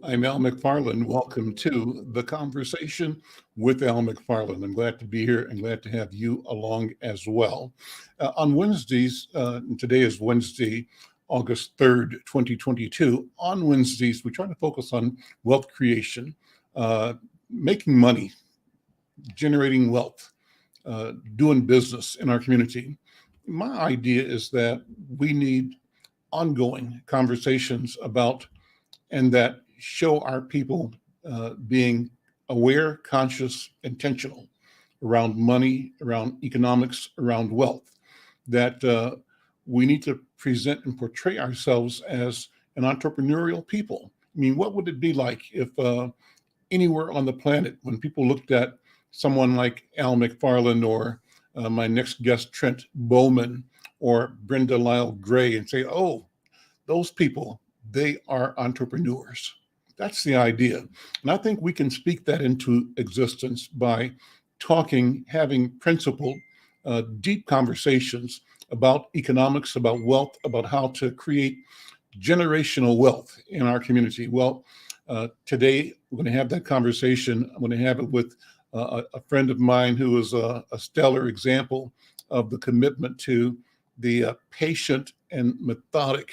I'm Al McFarlane. Welcome to The Conversation with Al McFarlane. I'm glad to be here and glad to have you along as well. On Wednesdays, and today is Wednesday, August 3rd, 2022. On Wednesdays, we try to focus on wealth creation, making money, generating wealth, doing business in our community. My idea is that we need ongoing conversations about and that show our people being aware, conscious, intentional around money, around economics, around wealth, that we need to present and portray ourselves as an entrepreneurial people. I mean, what would it be like if anywhere on the planet, when people looked at someone like Al McFarlane or my next guest, Trent Bowman, or Brenda Lyle-Gray, and say, oh, those people, they are entrepreneurs. That's the idea. And I think we can speak that into existence by talking, having principled, deep conversations about economics, about wealth, about how to create generational wealth in our community. Well, today we're going to have that conversation. I'm going to have it with a friend of mine who is a stellar example of the commitment to the patient and methodic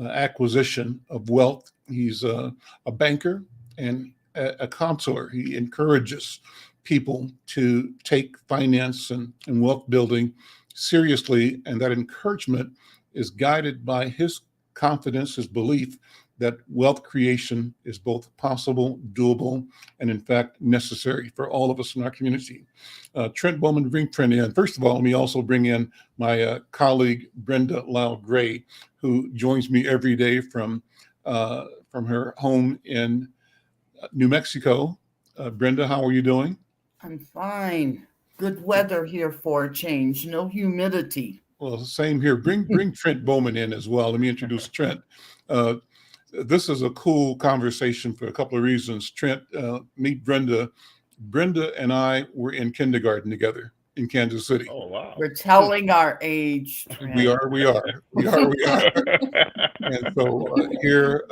acquisition of wealth. He's a banker and a counselor. He encourages people to take finance and wealth building seriously, and that encouragement is guided by his confidence, his belief that wealth creation is both possible, doable, and in fact necessary for all of us in our community. Trent Bowman, bring Trent in. First of all, let me also bring in my colleague, Brenda Lyle-Gray, who joins me every day from her home in New Mexico. Brenda, how are you doing? I'm fine. Good weather here for a change. No humidity. Well, same here. Bring Trent Bowman in as well. Let me introduce Trent. This is a cool conversation for a couple of reasons. Trent, meet Brenda. Brenda and I were in kindergarten together in Kansas City. Oh, wow. We're telling our age. We are. And so here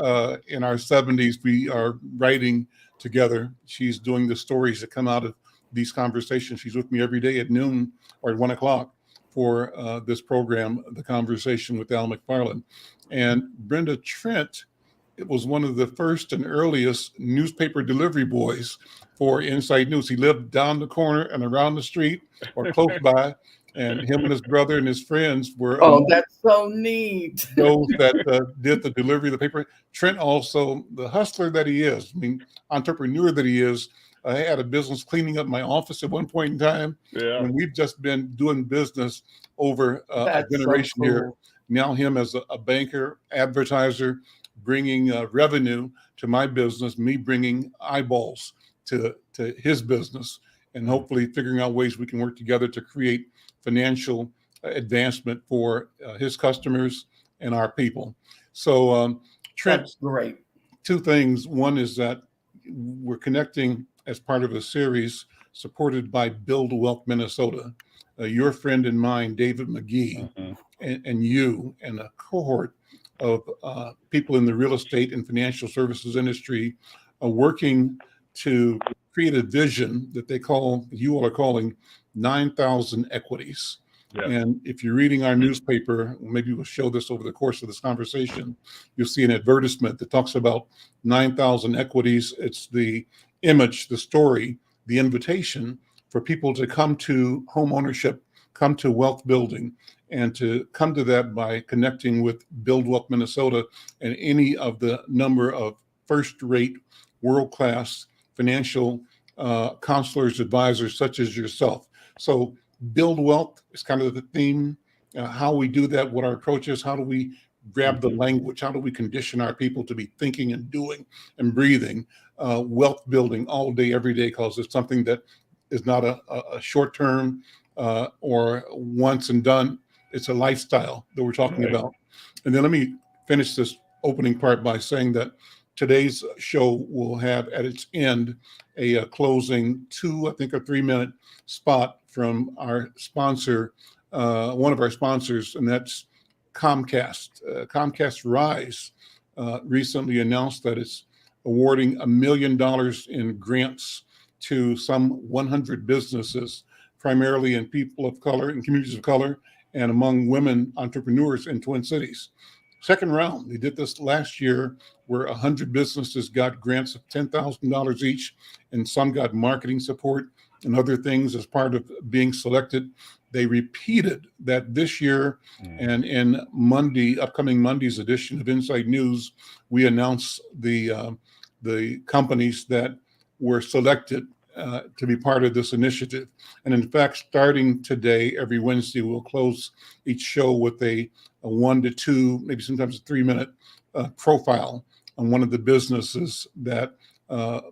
in our 70s, we are writing together. She's doing the stories that come out of these conversations. She's with me every day at noon or at 1 o'clock for this program, The Conversation with Al McFarlane. And Brenda, Trent, it was one of the first and earliest newspaper delivery boys for Inside News. He lived down the corner and around the street or close by, and him and his brother and his friends were That's so neat. those that did the delivery of the paper. Trent also, the hustler that he is, I mean, entrepreneur that he is, had a business cleaning up my office at one point in time. Yeah. And we've just been doing business over a That's generation so cool. here. Now him as a banker, advertiser, bringing revenue to my business, me bringing eyeballs to his business, and hopefully figuring out ways we can work together to create financial advancement for his customers and our people. So Trent, That's great. two things. One is that we're connecting as part of a series supported by Build Wealth Minnesota. Your friend and mine, David McGee, and you, and a cohort of people in the real estate and financial services industry are working to create a vision that you all are calling 9,000 equities. Yeah. And if you're reading our newspaper, maybe we'll show this over the course of this conversation, you'll see an advertisement that talks about 9,000 equities. It's the image, the story, the invitation for people to come to home ownership, come to wealth building, and to come to that by connecting with Build Wealth Minnesota and any of the number of first-rate, world-class financial counselors, advisors such as yourself. So Build Wealth is kind of the theme. How we do that, what our approach is, how do we grab the language, how do we condition our people to be thinking and doing and breathing wealth building all day, every day, because it's something that is not a short-term or once and done. It's a lifestyle that we're talking about. And then let me finish this opening part by saying that today's show will have at its end a closing 2, I think, or 3-minute spot from our sponsor, one of our sponsors, and that's Comcast. Comcast Rise recently announced that it's awarding $1 million in grants to some 100 businesses, primarily in people of color and communities of color and among women entrepreneurs in Twin Cities. Second round, they did this last year where 100 businesses got grants of $10,000 each, and some got marketing support and other things as part of being selected. They repeated that this year, and in upcoming Monday's edition of Inside News, we announced the companies that were selected to be part of this initiative. And in fact, starting today, every Wednesday, we'll close each show with a 1 to 2, maybe sometimes a 3-minute profile on one of the businesses that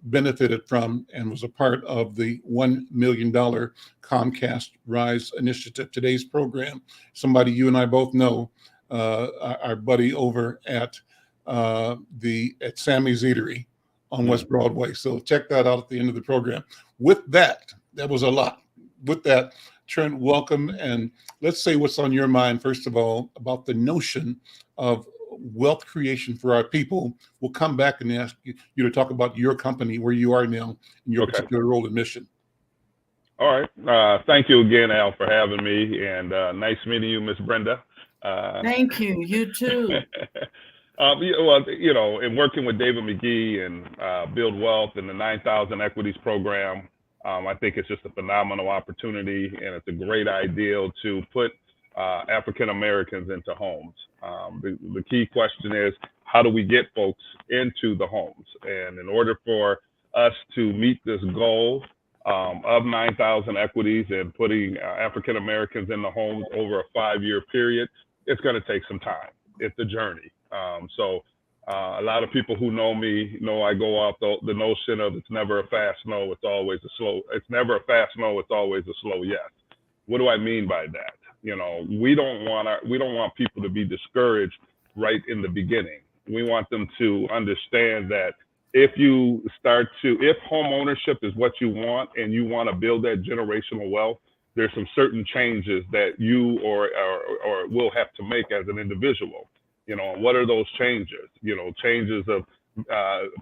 benefited from and was a part of the $1 million Comcast Rise initiative. Today's program, somebody you and I both know, our buddy over at Sammy's Eatery on West Broadway. So check that out at the end of the program. With that was a lot. With that, Trent, welcome. And let's say what's on your mind, first of all, about the notion of wealth creation for our people. We'll come back and ask you to talk about your company, where you are now, and your particular role and mission. All right. Thank you again, Al, for having me. And nice meeting you, Miss Brenda. Thank you. You too. In working with David McGee and Build Wealth and the 9,000 Equities Program, I think it's just a phenomenal opportunity, and it's a great ideal to put African Americans into homes. The key question is, how do we get folks into the homes? And in order for us to meet this goal of 9,000 equities and putting African Americans in the homes over a 5-year period, it's going to take some time. It's a journey. A lot of people who know me know I go off the notion of it's never a fast no, it's always a slow. It's never a fast no, it's always a slow yes. What do I mean by that? We don't want people to be discouraged right in the beginning. We want them to understand that if home ownership is what you want and you want to build that generational wealth, there's some certain changes that you or will have to make as an individual. What are those changes? Changes of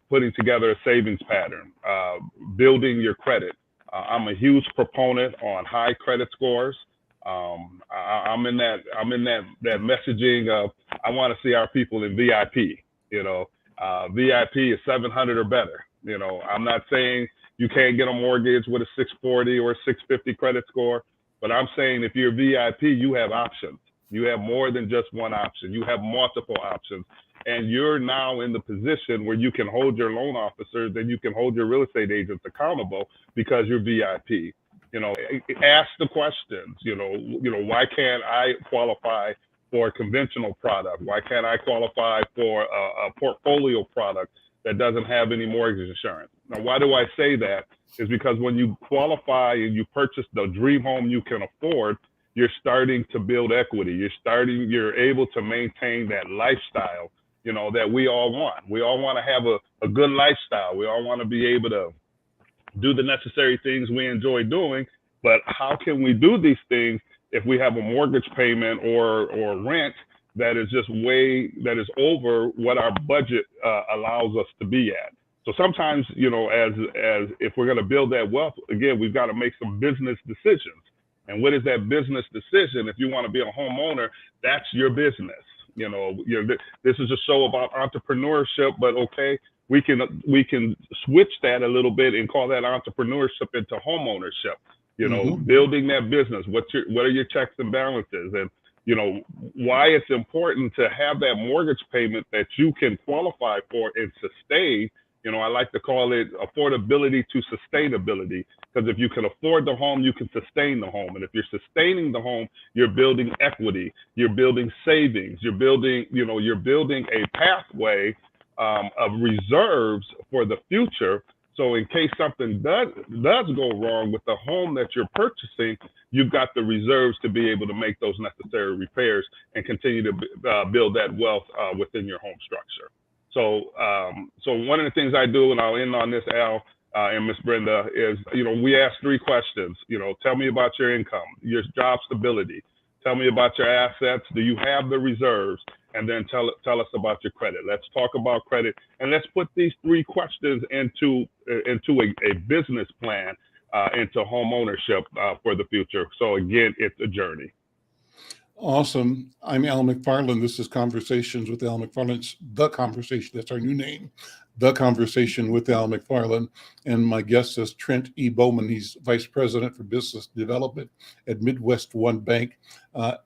putting together a savings pattern, building your credit. I'm a huge proponent on high credit scores. I'm in that messaging of, I want to see our people in VIP. VIP is 700 or better. I'm not saying you can't get a mortgage with a 640 or a 650 credit score, but I'm saying if you're VIP, you have options. You have more than just one option. You have multiple options. And you're now in the position where you can hold your loan officers and you can hold your real estate agents accountable because you're VIP. Ask the questions, why can't I qualify for a conventional product? Why can't I qualify for a portfolio product that doesn't have any mortgage insurance? Now, why do I say that? Is because when you qualify and you purchase the dream home you can afford, you're starting to build equity. You're able to maintain that lifestyle, that we all want. We all want to have a good lifestyle. We all want to be able to do the necessary things we enjoy doing. But how can we do these things if we have a mortgage payment or rent that is over what our budget allows us to be at? So sometimes, as if we're going to build that wealth, again, we've got to make some business decisions. And what is that business decision? If you want to be a homeowner, that's your business. This is a show about entrepreneurship, but okay, we can switch that a little bit and call that entrepreneurship into homeownership. Building that business. What are your checks and balances? And why it's important to have that mortgage payment that you can qualify for and sustain. I like to call it affordability to sustainability, because if you can afford the home, you can sustain the home. And if you're sustaining the home, you're building equity, you're building savings, you're building a pathway of reserves for the future. So in case something does go wrong with the home that you're purchasing, you've got the reserves to be able to make those necessary repairs and continue to build that wealth within your home structure. So one of the things I do, and I'll end on this, Al and Miss Brenda, is, we ask 3 questions. Tell me about your income, your job stability. Tell me about your assets. Do you have the reserves? and then tell us about your credit. Let's talk about credit, and let's put these 3 questions into a business plan, into home ownership for the future. So again, it's a journey. Awesome. I'm Al McFarlane. This is Conversations with Al McFarlane. It's The Conversation. That's our new name. The Conversation with Al McFarlane. And my guest is Trent E. Bowman. He's Vice President for Business Development at Midwest One Bank.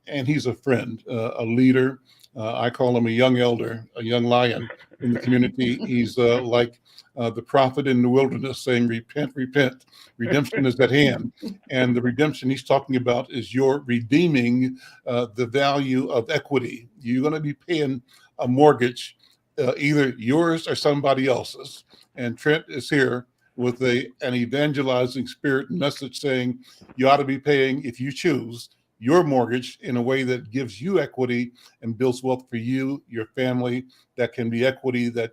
And he's a friend, a leader. I call him a young elder, a young lion in the community. He's like the prophet in the wilderness saying, repent, repent. Redemption is at hand. And the redemption he's talking about is you're redeeming the value of equity. You're going to be paying a mortgage, either yours or somebody else's. And Trent is here with an evangelizing spirit message saying you ought to be paying, if you choose, your mortgage in a way that gives you equity and builds wealth for you, your family, that can be equity that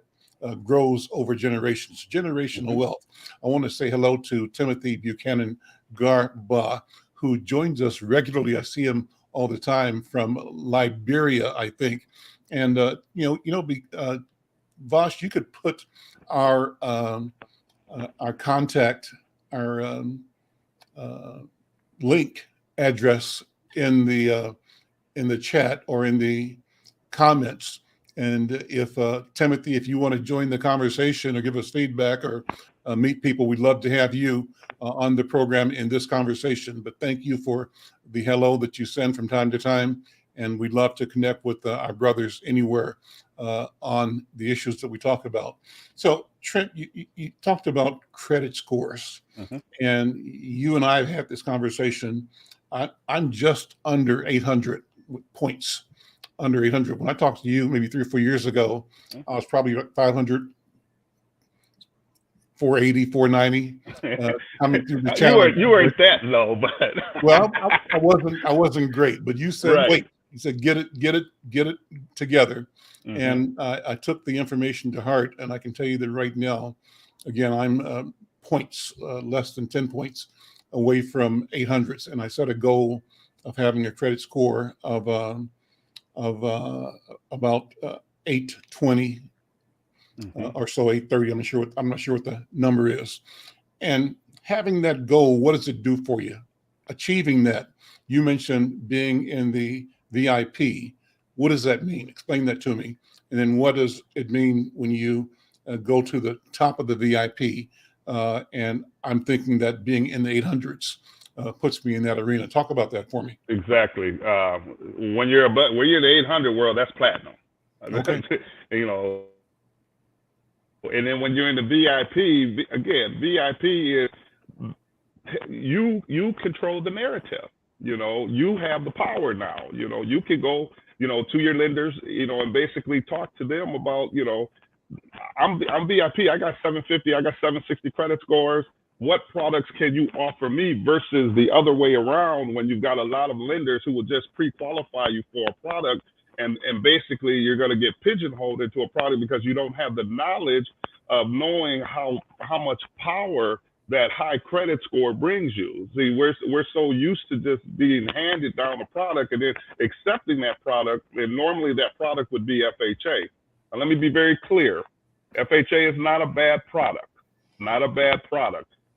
grows over generations, generational wealth. I want to say hello to Timothy Buchanan Garba, who joins us regularly. I see him all the time from Liberia, I think. And, Vosh, you could put our contact, our link address in the chat or in the comments. And if Timothy, if you want to join the conversation or give us feedback or meet people, we'd love to have you on the program in this conversation. But thank you for the hello that you send from time to time. And we'd love to connect with our brothers anywhere on the issues that we talk about. So Trent, you talked about credit scores, and you and I have had this conversation. I'm just under 800 points, under 800. When I talked to you maybe 3 or 4 years ago, I was probably 500, 480, 490. Coming through the challenge. You weren't that low, but well, I wasn't great. But you said, right. Wait. You said, get it together. And I took the information to heart, and I can tell you that right now, again, I'm points, less than 10 points away from 800s, and I set a goal of having a credit score of about 820 or so, 830. I'm not sure what the number is. And having that goal, what does it do for you? Achieving that, you mentioned being in the VIP. What does that mean? Explain that to me. And then what does it mean when you go to the top of the VIP? And I'm thinking that being in the 800s puts me in that arena. Talk about that for me. Exactly. When you're in the 800 world, that's platinum. Okay. And then when you're in the VIP, again, VIP is you control the narrative. You have the power now. You can go, to your lenders, and basically talk to them about, I'm VIP. I got 750. I got 760 credit scores. What products can you offer me versus the other way around when you've got a lot of lenders who will just pre-qualify you for a product, and basically you're going to get pigeonholed into a product because you don't have the knowledge of knowing how much power that high credit score brings you. See, we're so used to just being handed down a product and then accepting that product, and normally that product would be FHA. Now, let me be very clear. FHA is not a bad product,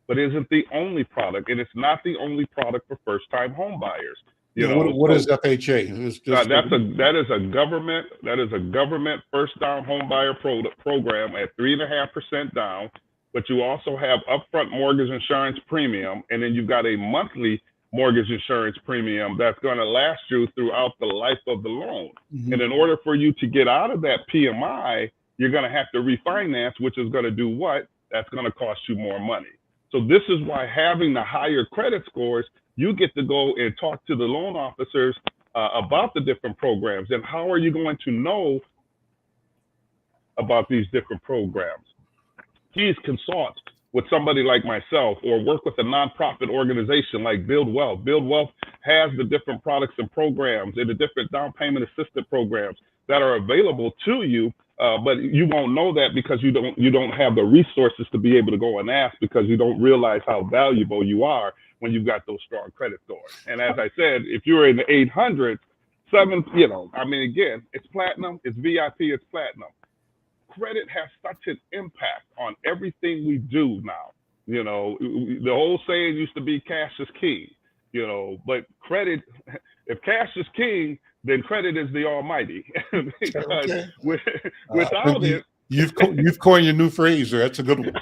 but isn't the only product, and it's not the only product for first-time home buyers. What is FHA? That is a government first-time home buyer program at 3.5% down. But you also have upfront mortgage insurance premium, and then you've got a monthly mortgage insurance premium that's going to last you throughout the life of the loan. And in order for you to get out of that PMI, you're going to have to refinance, which is going to do what? That's going to cost you more money. So this is why having the higher credit scores, you get to go and talk to the loan officers about the different programs. And how are you going to know about these different programs? Please consult with somebody like myself or work with a nonprofit organization like Build Wealth. Build Wealth has the different products and programs and the different down payment assistance programs that are available to you, but you won't know that because you don't have the resources to be able to go and ask, because you don't realize how valuable you are when you've got those strong credit scores. And as I said, if you're in the 800s, 7, I mean, again, it's platinum, it's VIP, it's platinum. Credit has such an impact on everything we do now. The whole saying used to be cash is king, but credit, if cash is king, then credit is the almighty. Because Okay. without it, you've coined a new phrase there. That's a good one.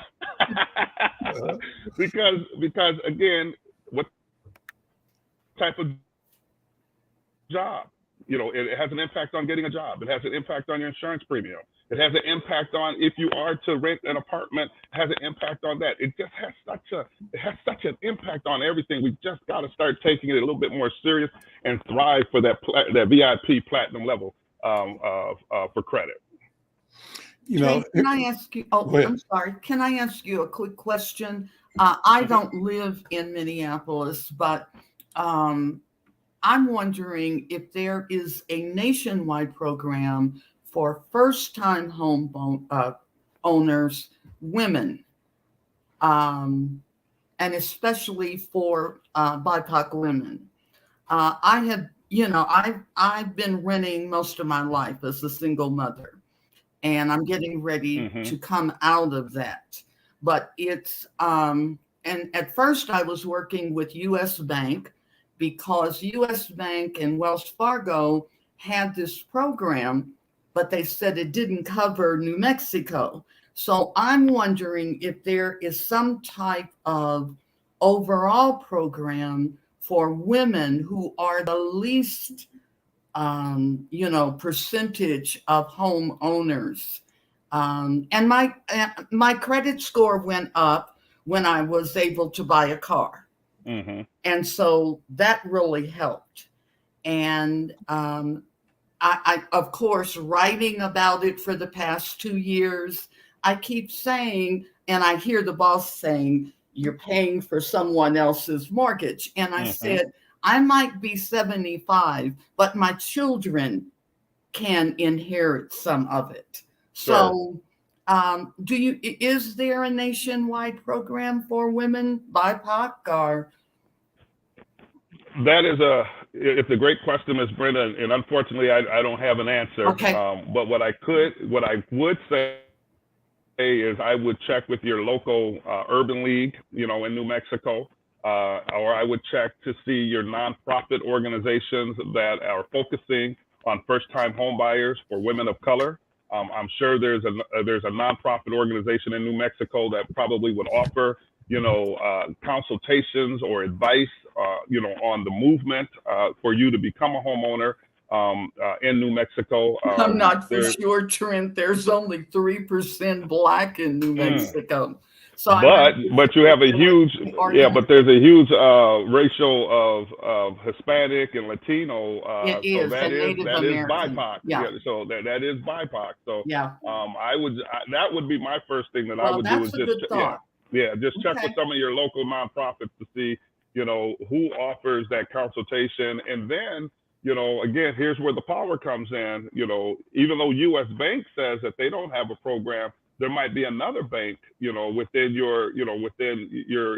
because again, what type of job? It has an impact on getting a job. It has an impact on your insurance premium. It has an impact on if you are to rent an apartment. It has an impact on that. It just has such an impact on everything. We just got to start taking it a little bit more serious and thrive for that VIP platinum level for credit. Can I ask you? Oh, I'm sorry. Can I ask you a quick question? I don't live in Minneapolis, but I'm wondering if there is a nationwide program for first-time home owners, women, and especially for BIPOC women. I've been renting most of my life as a single mother, and I'm getting ready to come out of that. But it's and at first I was working with U.S. Bank, because U.S. Bank and Wells Fargo had this program, but they said it didn't cover New Mexico. So I'm wondering if there is some type of overall program for women who are the least, percentage of home owners. And my credit score went up when I was able to buy a car. And so that really helped. And I, of course, writing about it for the past 2 years, I keep saying, and I hear the boss saying, you're paying for someone else's mortgage. And I said, I might be 75, but my children can inherit some of it. Sure. So is there a nationwide program for women BIPOC or? It's a great question, Ms. Brenda, and unfortunately I don't have an answer. Okay. But what I would say is I would check with your local urban league, in New Mexico, or I would check to see your nonprofit organizations that are focusing on first-time home buyers for women of color. I'm sure there's a nonprofit organization in New Mexico that probably would offer, consultations or advice, on the movement for you to become a homeowner in New Mexico. I'm not for sure, Trent. There's only 3% Black in New Mexico. So but you have a huge, but there's a huge ratio of Hispanic and Latino. It is, so that is BIPOC. Yeah. So that is BIPOC. So yeah. That would be my first thing that I would do is just check with some of your local nonprofits to see, who offers that consultation. And then, again, here's where the power comes in. Even though U.S. Bank says that they don't have a program, there might be another bank, within your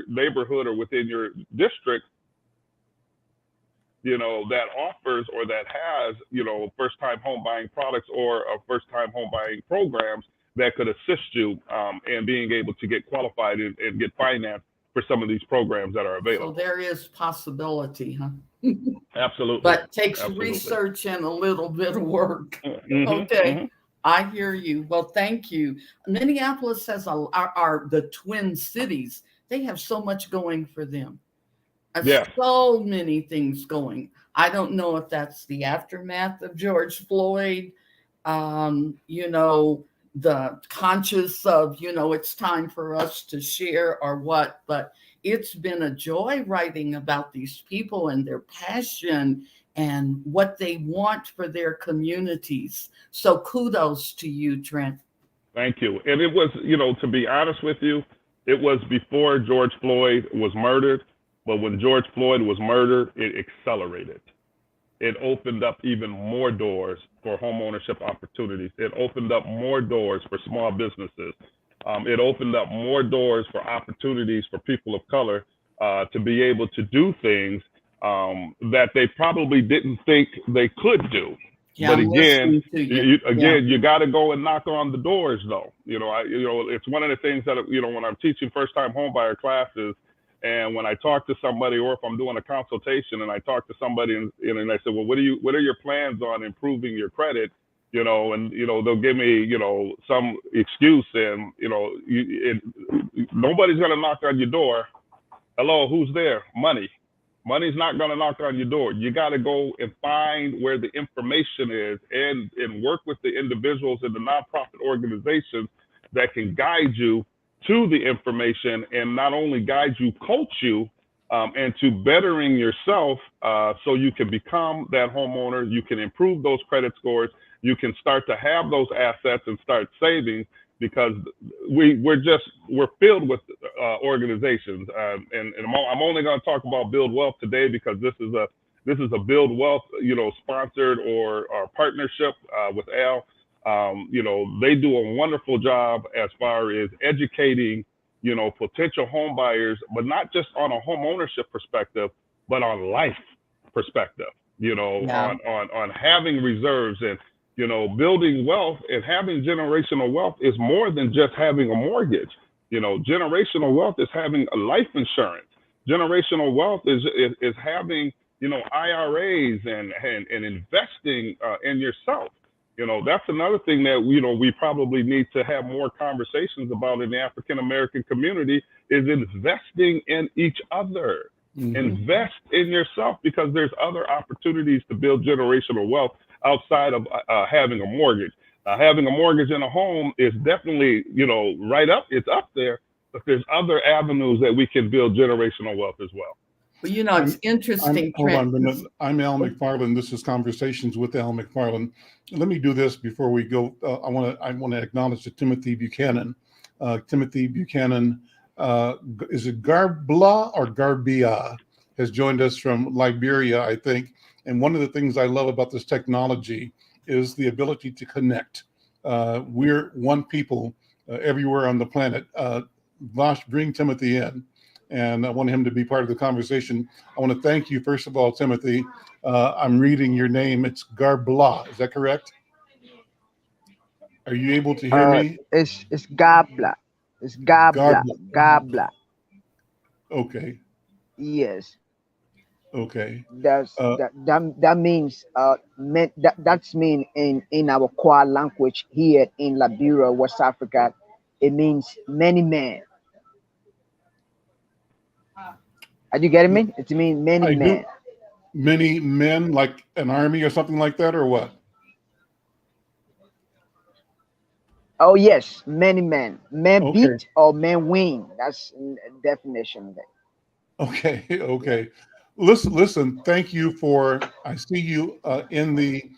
neighborhood or within your district, that offers or that has, first-time home buying products or first-time home buying programs that could assist you in being able to get qualified and get financed for some of these programs that are available. So there is possibility, huh? Absolutely. But takes research and a little bit of work. Okay. I hear you. Well, thank you. Minneapolis has the Twin Cities. They have so much going for them. So many things going. I don't know if that's the aftermath of George Floyd, the conscious of, it's time for us to share or what, but it's been a joy writing about these people and their passion and what they want for their communities. So kudos to you, Trent. Thank you. And it was, to be honest with you, it was before George Floyd was murdered, but when George Floyd was murdered, it accelerated. It opened up even more doors for homeownership opportunities. It opened up more doors for small businesses. It opened up more doors for opportunities for people of color to be able to do things that they probably didn't think they could do. Yeah, but again, yeah. you got to go and knock on the doors, though. It's one of the things that when I'm teaching first-time homebuyer classes, and when I talk to somebody, or if I'm doing a consultation and I talk to somebody, and I say, well, what are your plans on improving your credit? And they'll give me some excuse, and nobody's gonna knock on your door. Hello, who's there? Money's not going to knock on your door. You got to go and find where the information is, and work with the individuals in the nonprofit organizations that can guide you to the information, and not only guide you, coach you, and to bettering yourself, so you can become that homeowner. You can improve those credit scores. You can start to have those assets and start saving, because we're filled with organizations, and I'm only going to talk about Build Wealth today, because this is a Build Wealth sponsored or partnership with Al. They do a wonderful job as far as educating potential home buyers, but not just on a home ownership perspective, but on life perspective. On having reserves, and building wealth, and having generational wealth is more than just having a mortgage. Generational wealth is having a life insurance. Generational wealth is having, IRAs and investing in yourself. That's another thing that, we probably need to have more conversations about in the African American community, is investing in each other. Mm-hmm. Invest in yourself, because there's other opportunities to build generational wealth outside of having a mortgage. Having a mortgage in a home is definitely, it's up there, but there's other avenues that we can build generational wealth as well. Well, it's interesting. Hold on. I'm Al McFarlane. This is Conversations with Al McFarlane. Let me do this before we go. I want to acknowledge that Timothy Buchanan. Timothy Buchanan, is it Garbla or Garbia, has joined us from Liberia, I think. And one of the things I love about this technology is the ability to connect. We're one people everywhere on the planet. Vosh, bring Timothy in, and I want him to be part of the conversation. I want to thank you, first of all, Timothy. I'm reading your name. It's Garbla. Is that correct? Are you able to hear me? It's Gabla. It's Gabla. Gabla. Okay. Yes. Okay. That means that's mean in our Kwa language here in Liberia, West Africa, it means many men. Are you getting me? It means many men. Many men, like an army or something like that, or what? Oh yes, many men. Men beat or men win. That's definition there. Okay. Listen. Thank you for. I see you in the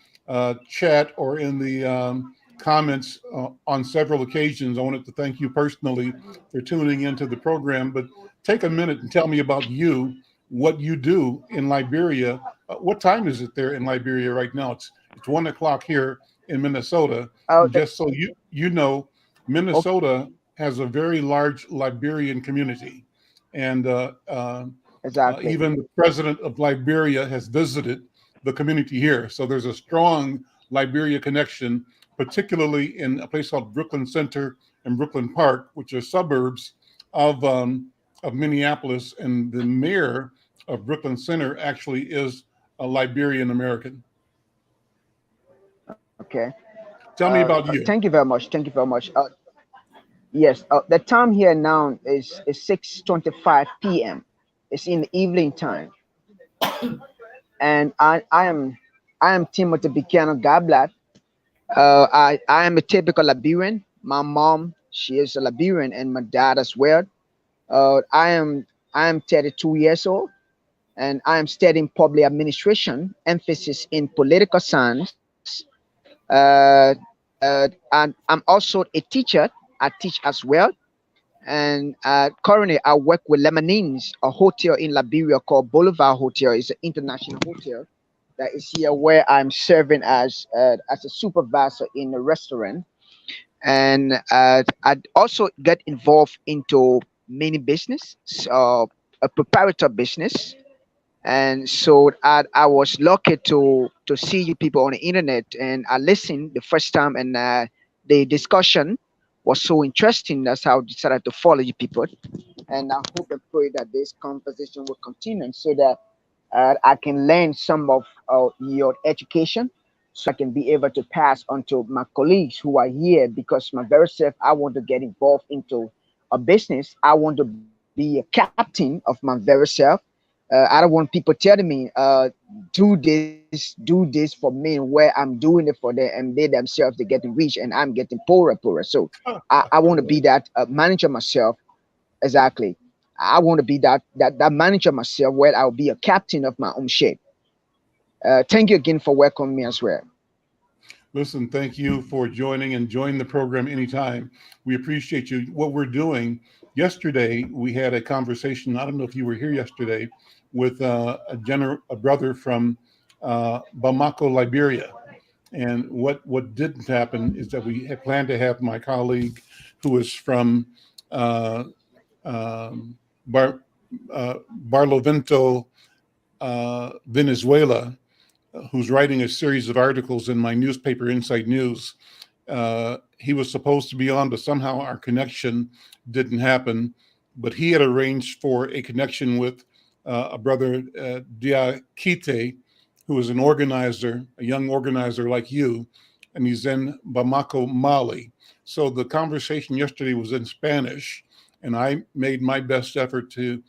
chat or in the comments on several occasions. I wanted to thank you personally for tuning into the program. But take a minute and tell me about you, what you do in Liberia. What time is it there in Liberia right now? It's 1 o'clock here in Minnesota. Just so you know, Minnesota has a very large Liberian community, and exactly. Even the president of Liberia has visited the community here. So there's a strong Liberia connection, particularly in a place called Brooklyn Center and Brooklyn Park, which are suburbs of Minneapolis. And the mayor of Brooklyn Center actually is a Liberian American. Okay. Tell me about you. Thank you very much. Yes, the time here now is 6:25 p.m. It's in the evening time, and I am Timothy Buchanan Gablat. I am a typical Liberian. My mom, she is a Liberian, and my dad as well. I am 32 years old, and I am studying public administration, emphasis in political science. And I'm also a teacher. I teach as well. And currently, I work with Lemonines, a hotel in Liberia called Boulevard Hotel. It's an international hotel that is here where I'm serving as a supervisor in a restaurant. And I also get involved into many business, so a proprietor business. And so I was lucky to see you people on the internet, and I listened the first time, and the discussion was so interesting. That's how I decided to follow you people. And I hope and pray that this conversation will continue so that I can learn some of your education, so I can be able to pass on to my colleagues who are here, because my very self, I want to get involved into a business. I want to be a captain of my very self. I don't want people telling me, do this for me, where I'm doing it for them, and they themselves, they're getting rich and I'm getting poorer. So I want to be that manager myself. Exactly. I want to be that manager myself, where I'll be a captain of my own ship. Thank you again for welcoming me as well. Listen, thank you for joining, and join the program anytime. We appreciate you. What we're doing, yesterday, we had a conversation. I don't know if you were here yesterday, with a brother from Bamako, Liberia. And what didn't happen is that we had planned to have my colleague, who is from Barlovento, Venezuela, who's writing a series of articles in my newspaper, Inside News. He was supposed to be on, but somehow our connection didn't happen. But he had arranged for a connection with a brother, Diakite, who is an organizer, a young organizer like you, and he's in Bamako, Mali. So the conversation yesterday was in Spanish, and I made my best effort to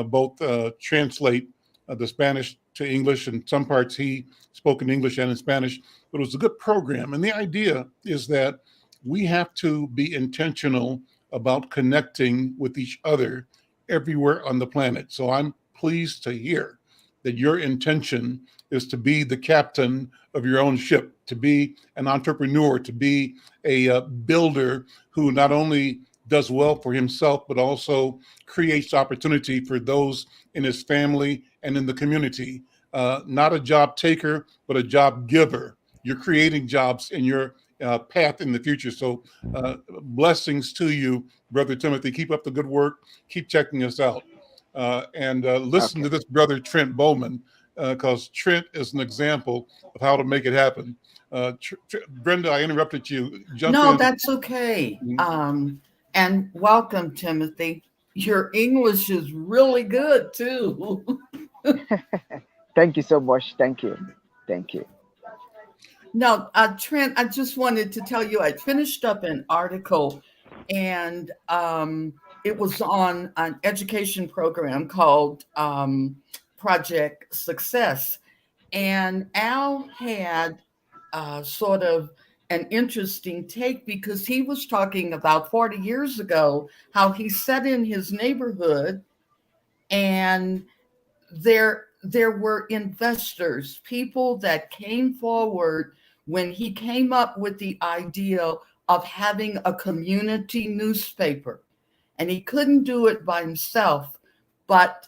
both translate the Spanish to English, and some parts he spoke in English and in Spanish, but it was a good program. And the idea is that we have to be intentional about connecting with each other everywhere on the planet. So I'm pleased to hear that your intention is to be the captain of your own ship, to be an entrepreneur, to be a builder who not only does well for himself, but also creates opportunity for those in his family and in the community. Not a job taker, but a job giver. You're creating jobs in your path in the future. So blessings to you, Brother Timothy. Keep up the good work. Keep checking us out. And listen to this brother, Trent Bowman, because Trent is an example of how to make it happen. Brenda, I interrupted you. Jump in. That's okay. And welcome, Timothy. Your English is really good too. Thank you so much. Thank you. Thank you. No, Trent, I just wanted to tell you, I finished up an article, and it was on an education program called Project Success. And Al had sort of an interesting take, because he was talking about 40 years ago how he sat in his neighborhood, and there were investors, people that came forward when he came up with the idea of having a community newspaper. And he couldn't do it by himself, but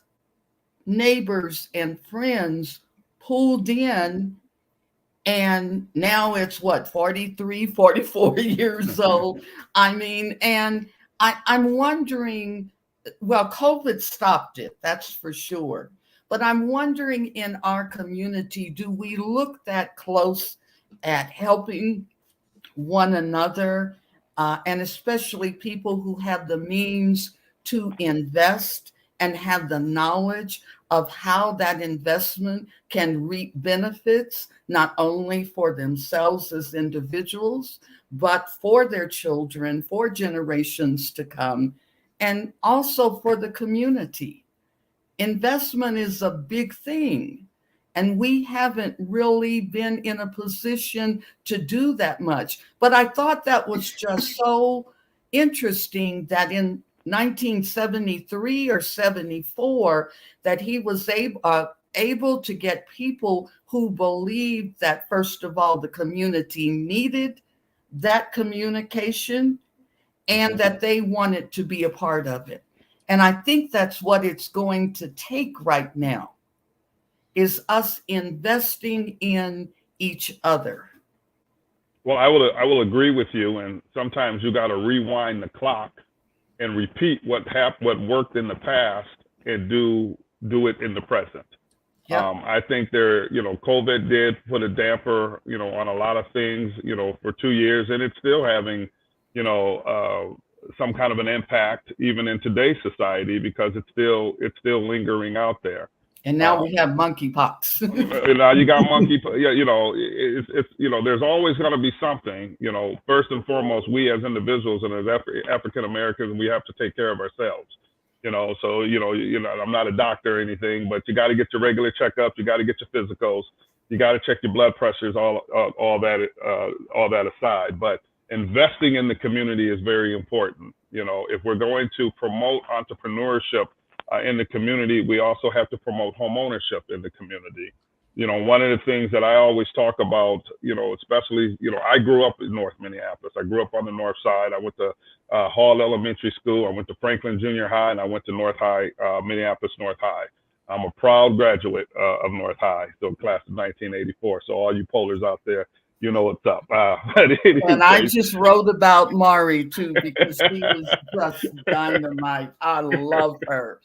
neighbors and friends pulled in. And now it's 43, 44 years old. I mean, and I'm wondering, well, COVID stopped it, that's for sure. But I'm wondering, in our community, do we look that close at helping one another, and especially people who have the means to invest and have the knowledge of how that investment can reap benefits, not only for themselves as individuals, but for their children, for generations to come, and also for the community? Investment is a big thing, and we haven't really been in a position to do that much. But I thought that was just so interesting that in 1973 or 74, that he was able to get people who believed that, first of all, the community needed that communication and that they wanted to be a part of it. And I think that's what it's going to take right now, is us investing in each other. Well, I will agree with you. And sometimes you got to rewind the clock and repeat what worked in the past and do it in the present. I think COVID did put a damper, on a lot of things, for 2 years, and it's still having, some kind of an impact even in today's society because it's still lingering out there. And now we have monkeypox. Now you got monkeypox. Yeah, there's always going to be something. First and foremost, we as individuals and as African Americans, we have to take care of ourselves. So I'm not a doctor or anything, but you got to get your regular checkups. You got to get your physicals. You got to check your blood pressures. All that aside, but investing in the community is very important. If we're going to promote entrepreneurship in the community, we also have to promote home ownership in the community. One of the things that I always talk about, especially, I grew up in North Minneapolis. I grew up on the north side. I went to Hall Elementary School. I went to Franklin Junior High, and I went to North High, Minneapolis North High. I'm a proud graduate of North High, so class of 1984. So all you pollers out there, you know what's up. And I just wrote about Mari too, because she was just dynamite. I love her.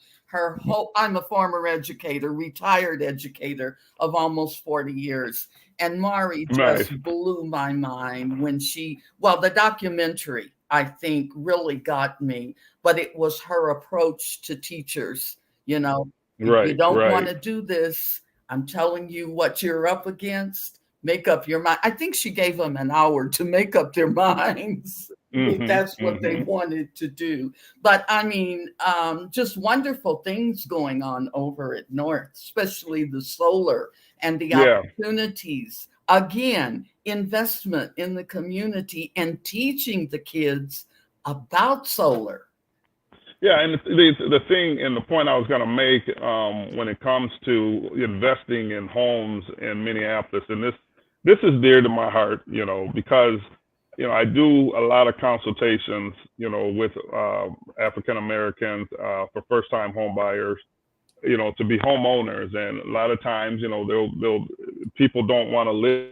I'm a former educator, retired educator of almost 40 years. And Mari just blew my mind when the documentary, I think, really got me, but it was her approach to teachers. If you don't want to do this, I'm telling you what you're up against. Make up your mind. I think she gave them an hour to make up their minds. If that's what they wanted to do. But I mean, just wonderful things going on over at North, especially the solar and the opportunities. Again, investment in the community and teaching the kids about solar. Yeah, and the thing and the point I was going to make when it comes to investing in homes in Minneapolis, and this is dear to my heart, because I do a lot of consultations, with African Americans for first-time home buyers, to be homeowners, and a lot of times, people don't want to live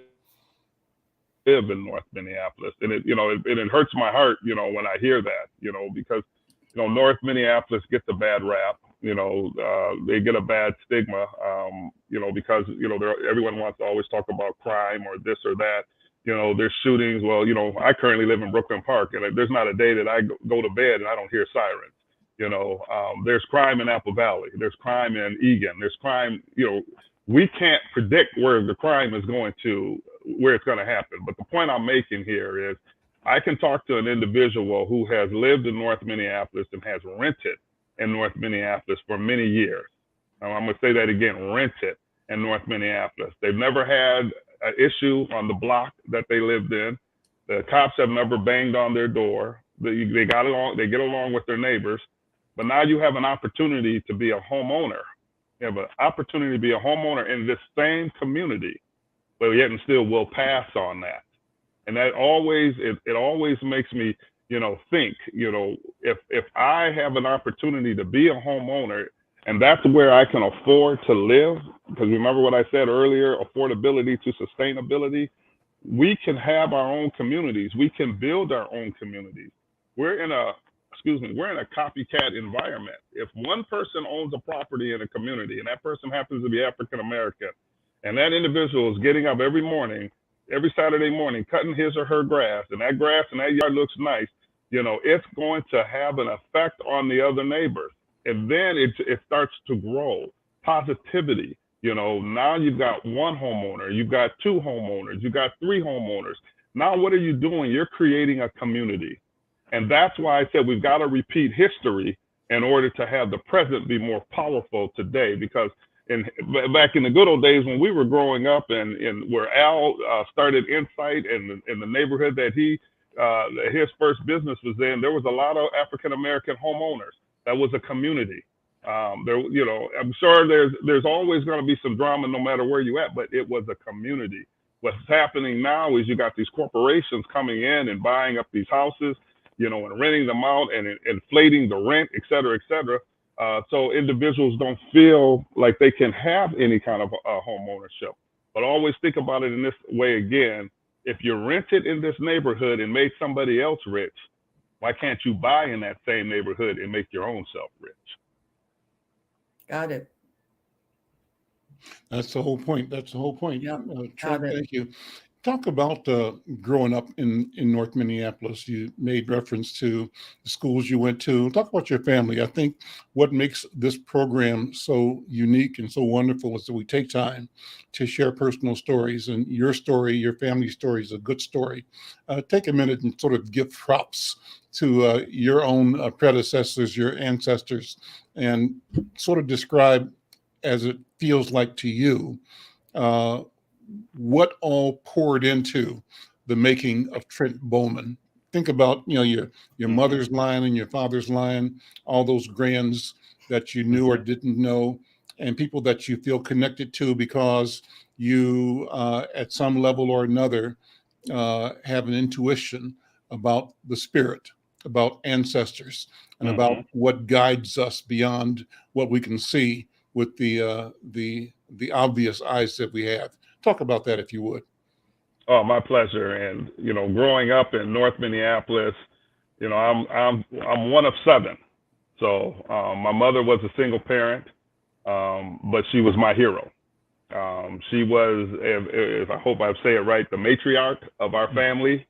in North Minneapolis, and it hurts my heart, when I hear that, because North Minneapolis gets a bad rap, they get a bad stigma, because everyone wants to always talk about crime or this or that. There's shootings. Well, I currently live in Brooklyn Park, and there's not a day that I go to bed and I don't hear sirens. There's crime in Apple Valley. There's crime in Eagan. There's crime. We can't predict where it's going to happen. But the point I'm making here is I can talk to an individual who has lived in North Minneapolis and has rented in North Minneapolis for many years. Now, I'm going to say that again, rented in North Minneapolis. They've never had an issue on the block that they lived in. The cops have never banged on their door. They get along with their neighbors. But now you have an opportunity to be a homeowner. You have an opportunity to be a homeowner in this same community, but yet and still will pass on that. And that always makes me, think, if I have an opportunity to be a homeowner, and that's where I can afford to live, because remember what I said earlier, affordability to sustainability, we can have our own communities. We can build our own communities. We're in a copycat environment. If one person owns a property in a community and that person happens to be African American, and that individual is getting up every Saturday morning, cutting his or her grass, and that grass and that yard looks nice, it's going to have an effect on the other neighbors. And then it starts to grow. Positivity. Now you've got one homeowner, you've got two homeowners, you've got three homeowners. Now what are you doing? You're creating a community. And that's why I said we've got to repeat history in order to have the present be more powerful today. Because back in the good old days when we were growing up, and where Al started Insight in the neighborhood that his first business was in, there was a lot of African American homeowners. That was a community. I'm sure there's always going to be some drama no matter where you at, but it was a community. What's happening now is you got these corporations coming in and buying up these houses, and renting them out and inflating the rent, et cetera, et cetera. So individuals don't feel like they can have any kind of home ownership. But always think about it in this way again. If you rented in this neighborhood and made somebody else rich, why can't you buy in that same neighborhood and make your own self rich? Got it. That's the whole point. That's the whole point. Yep. Trent, thank you. Talk about growing up in North Minneapolis. You made reference to the schools you went to. Talk about your family. I think what makes this program so unique and so wonderful is that we take time to share personal stories, and your story, your family story is a good story. Take a minute and sort of give props to your own predecessors, your ancestors, and sort of describe, as it feels like to you, what all poured into the making of Trent Bowman. Think about, your mother's line and your father's line, all those grands that you knew or didn't know, and people that you feel connected to because you, at some level or another, have an intuition about the spirit, about ancestors, and about what guides us beyond what we can see with the obvious eyes that we have. Talk about that, if you would. Oh, my pleasure. And growing up in North Minneapolis, I'm one of 7. So my mother was a single parent, but she was my hero. She was, if I hope I say it right, the matriarch of our family.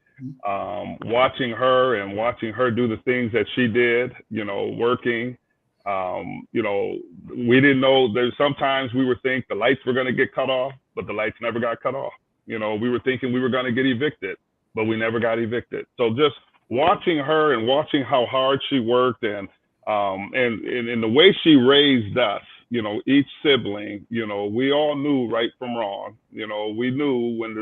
Watching her do the things that she did, working. We didn't know. There's sometimes we would think the lights were going to get cut off, but the lights never got cut off. We were thinking we were going to get evicted, but we never got evicted. So just watching her and watching how hard she worked and the way she raised us, each sibling, we all knew right from wrong. We knew when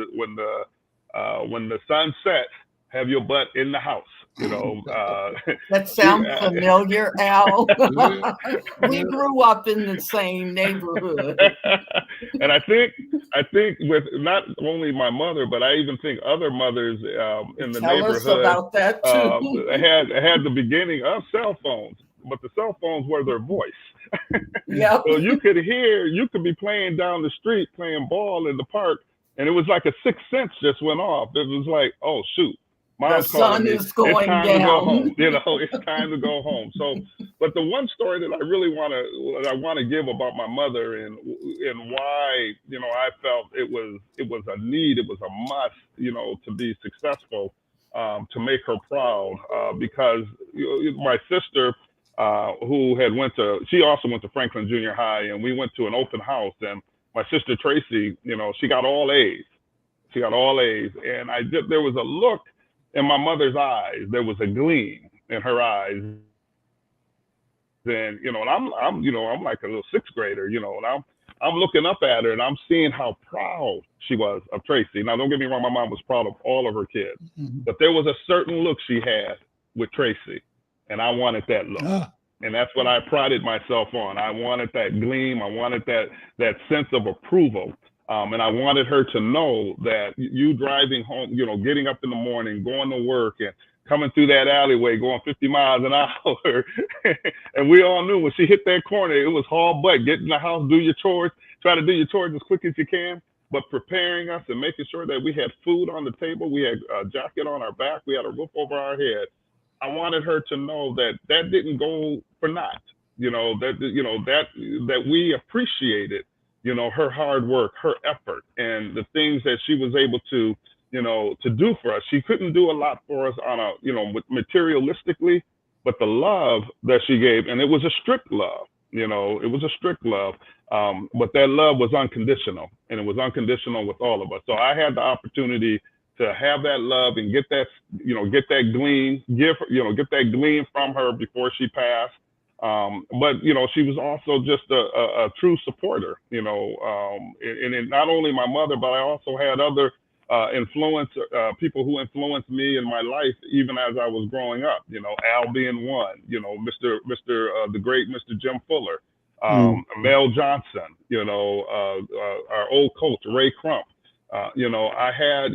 the sun set, have your butt in the house. That sounds familiar, Al. We grew up in the same neighborhood. And I think with not only my mother, but I even think other mothers in the neighborhood us about that too. had the beginning of cell phones, but the cell phones were their voice. Yep. So you could be playing down the street, playing ball in the park, and it was like a sixth sense just went off. It was like, oh shoot, the sun is going down. To go home. It's time to go home. So, but the one story that I really want to give about my mother and why I felt it was a need, it was a must, to be successful, to make her proud, because my sister, who she also went to Franklin Junior High, and we went to an open house, and my sister Tracy, she got all A's. And there was a look in my mother's eyes. There was a gleam in her eyes. And, and I'm like a little sixth grader, and I'm looking up at her and I'm seeing how proud she was of Tracy. Now, don't get me wrong, my mom was proud of all of her kids, but there was a certain look she had with Tracy, and I wanted that look. And that's what I prided myself on. I wanted that gleam. I wanted that sense of approval. And I wanted her to know that you driving home, getting up in the morning, going to work and coming through that alleyway, going 50 miles an hour. And we all knew when she hit that corner, it was haul butt, get in the house, do your chores, try to do your chores as quick as you can, but preparing us and making sure that we had food on the table, we had a jacket on our back, we had a roof over our head. I wanted her to know that didn't go for naught, that we appreciated, her hard work, her effort, and the things that she was able to, to do for us. She couldn't do a lot for us on a, materialistically, but the love that she gave, and it was a strict love, but that love was unconditional, and it was unconditional with all of us. So I had the opportunity to have that love and get that, get that gleam from her before she passed. But she was also just a true supporter, and not only my mother, but I also had other people who influenced me in my life, even as I was growing up, Al being one, the great Mr. Jim Fuller, Mel Johnson, our old coach, Ray Crump. I had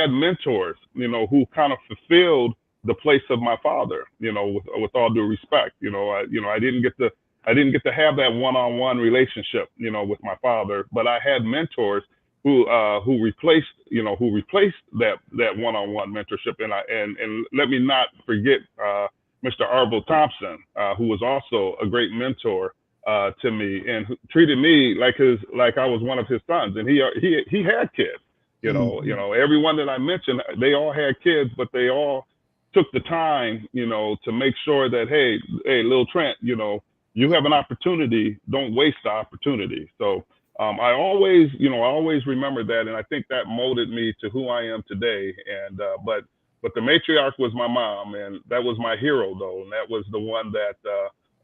mentors, who kind of fulfilled the place of my father, with all due respect. I didn't get to have that one-on-one relationship, with my father, but I had mentors who replaced that one-on-one mentorship. And let me not forget Mr. Arvo Thompson, who was also a great mentor to me, and treated me like I was one of his sons. And he had kids. Everyone that I mentioned, they all had kids, but they all took the time, to make sure that, hey, little Trent, you have an opportunity. Don't waste the opportunity. So I always remember that, and I think that molded me to who I am today. And but the matriarch was my mom, and that was my hero, though, and that was the one that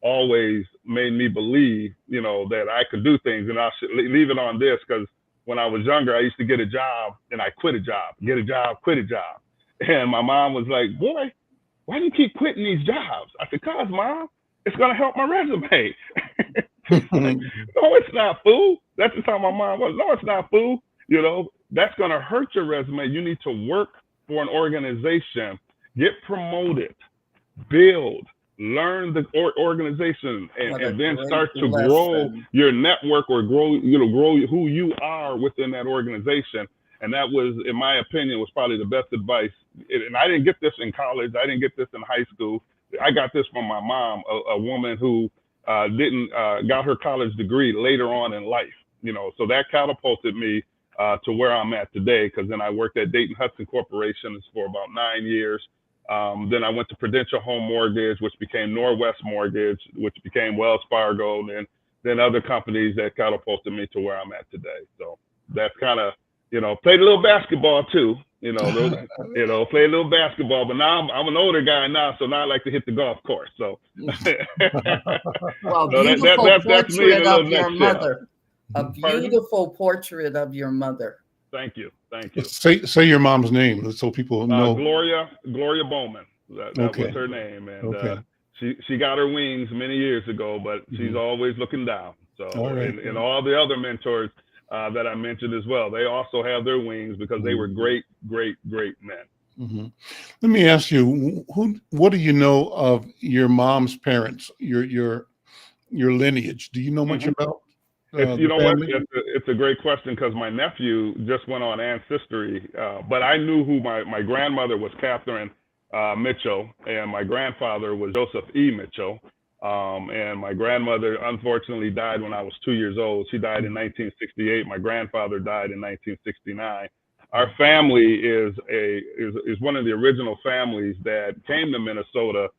always made me believe, that I could do things. And I should leave it on this, because when I was younger, I used to get a job and I quit a job, get a job, quit a job. And my mom was like, boy, why do you keep quitting these jobs? I said, cause Mom, it's going to help my resume. Like, no, it's not, fool. That's just how my mom was. No, it's not, fool. That's going to hurt your resume. You need to work for an organization, get promoted, build, learn the organization, and then start to grow your network, or grow who you are within that organization. And that was, in my opinion, was probably the best advice. And I didn't get this in college. I didn't get this in high school. I got this from my mom, a woman who got her college degree later on in life. So that catapulted me to where I'm at today. Because then I worked at Dayton Hudson Corporation for about 9 years. Then I went to Prudential Home Mortgage, which became Norwest Mortgage, which became Wells Fargo, and then other companies that catapulted me to where I'm at today. So that's kind of, played a little basketball too, played a little basketball, but now I'm an older guy now, so now I like to hit the golf course. So, well, beautiful portrait of your mother. A beautiful portrait of your mother. Thank you. Thank you. Say your mom's name so people know. Gloria Bowman. That was her name, and she got her wings many years ago, but she's always looking down. So, and all the other mentors that I mentioned as well, they also have their wings, because they were great, great, great men. Let me ask you, what do you know of your mom's parents, your lineage? Do you know much about? It's a great question, because my nephew just went on Ancestry, but I knew who my grandmother was, Catherine Mitchell, and my grandfather was Joseph E. Mitchell. And my grandmother unfortunately died when I was 2 years old. She died in 1968. My grandfather died in 1969. Our family is one of the original families that came to Minnesota